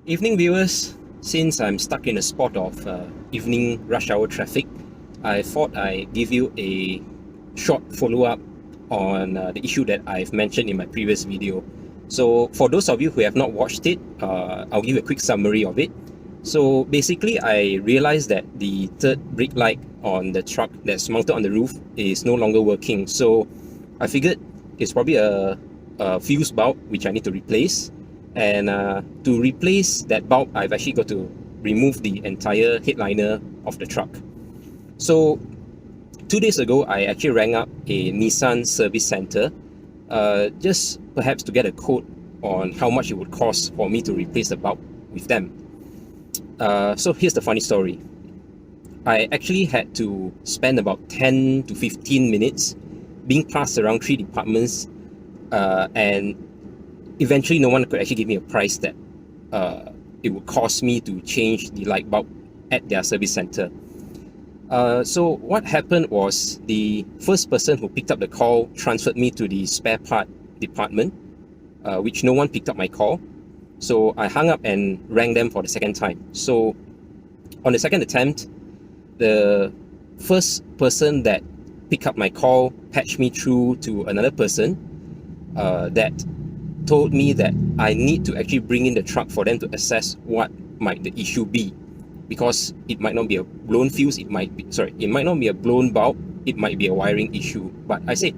Evening viewers, since I'm stuck in a spot of evening rush hour traffic, I thought I'd give you a short follow-up on the issue that I've mentioned in my previous video. So for those of you who have not watched it, I'll give a quick summary of it. So basically, I realized that the third brake light on the truck that's mounted on the roof is no longer working. So I figured it's probably a fuse bulb which I need to replace. And to replace that bulb, I've actually got to remove the entire headliner of the truck. So 2 days ago, I actually rang up a Nissan Service Centre, just perhaps to get a quote on how much it would cost for me to replace the bulb with them. So here's the funny story. I actually had to spend about 10 to 15 minutes being passed around 3 departments, and eventually no one could actually give me a price that it would cost me to change the light bulb at their service center. So what happened was the first person who picked up the call transferred me to the spare part department, which no one picked up my call. So I hung up and rang them for the second time. So on the second attempt, the first person that picked up my call patched me through to another person that told me that I need to actually bring in the truck for them to assess what might the issue be, because it might not be a blown fuse, it might not be a blown bulb, it might be a wiring issue. But I said,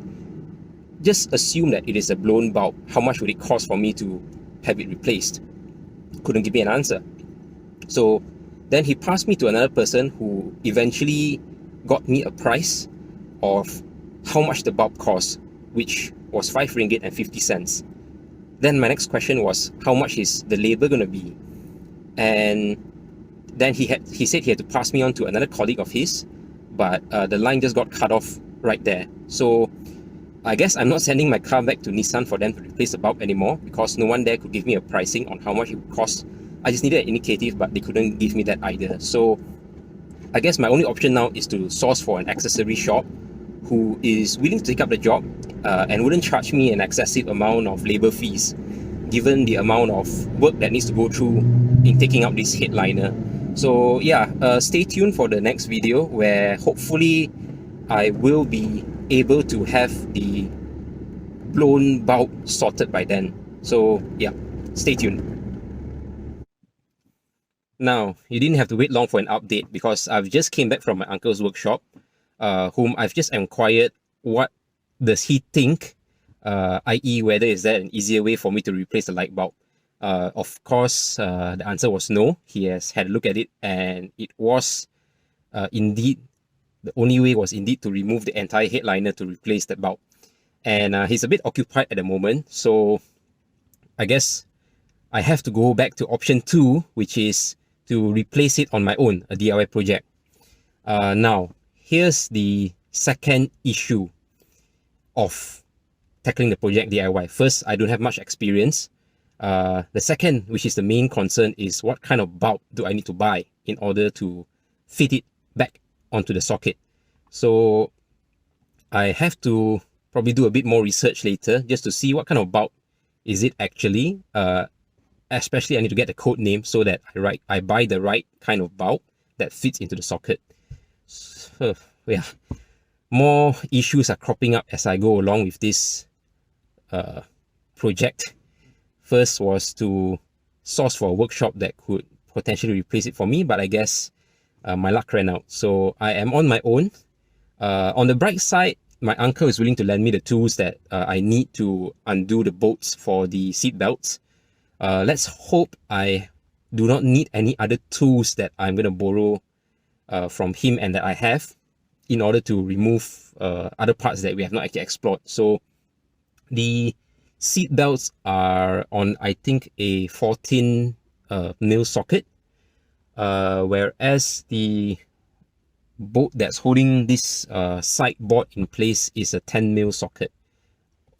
just assume that it is a blown bulb. How much would it cost for me to have it replaced? Couldn't give me an answer. So then he passed me to another person who eventually got me a price of how much the bulb cost, which was 5 ringgit and 50 cents. Then my next question was, how much is the labor going to be? And then he said he had to pass me on to another colleague of his, but the line just got cut off right there. So I guess I'm not sending my car back to Nissan for them to replace the bulb anymore, because no one there could give me a pricing on how much it would cost. I just needed an indicative, but they couldn't give me that either. So I guess my only option now is to source for an accessory shop who is willing to take up the job and wouldn't charge me an excessive amount of labor fees, given the amount of work that needs to go through in taking out this headliner. So yeah, stay tuned for the next video, where hopefully I will be able to have the blown bulb sorted by then. So yeah, stay tuned. Now, you didn't have to wait long for an update, because I've just came back from my uncle's workshop, whom I've just inquired what does he think, i.e. whether is there an easier way for me to replace the light bulb. Of course, the answer was no. He has had a look at it, and it was indeed, the only way was indeed to remove the entire headliner to replace that bulb. And he's a bit occupied at the moment, so I guess I have to go back to option 2, which is to replace it on my own, a DIY project. Now, here's the second issue of tackling the project DIY. First, I don't have much experience. The second, which is the main concern, is what kind of bulb do I need to buy in order to fit it back onto the socket. So I have to probably do a bit more research later just to see what kind of bulb is it actually. Especially I need to get the code name so that I buy the right kind of bulb that fits into the socket. So yeah, more issues are cropping up as I go along with this project. First was to source for a workshop that could potentially replace it for me, but I guess my luck ran out. So I am on my own. On the bright side, my uncle is willing to lend me the tools that I need to undo the bolts for the seat belts. Let's hope I do not need any other tools that I'm going to borrow from him and that I have, in order to remove other parts that we have not actually explored. So the seat belts are on, I think, a 14 mil socket, whereas the bolt that's holding this side board in place is a 10 mil socket.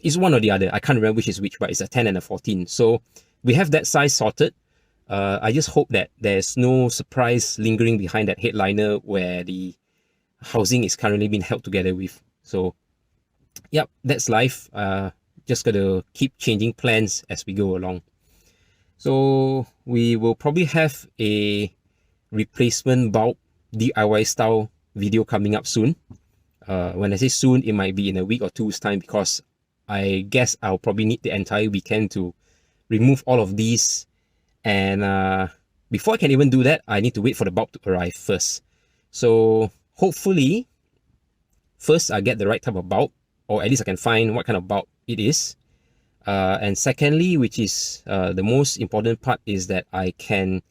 It's one or the other, I can't remember which is which, but it's a 10 and a 14. So we have that size sorted. I just hope that there's no surprise lingering behind that headliner where the housing is currently being held together with. So yep, that's life. Just gotta keep changing plans as we go along. So we will probably have a replacement bulb DIY style video coming up soon. When I say soon, it might be in a week or two's time, because I guess I'll probably need the entire weekend to remove all of these. And before I can even do that, I need to wait for the bulb to arrive first. So hopefully, first I get the right type of bulb, or at least I can find what kind of bulb it is. And secondly, which is the most important part, is that I can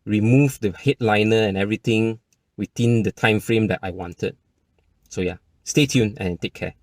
remove the headliner and everything within the time frame that I wanted. So yeah, stay tuned and take care.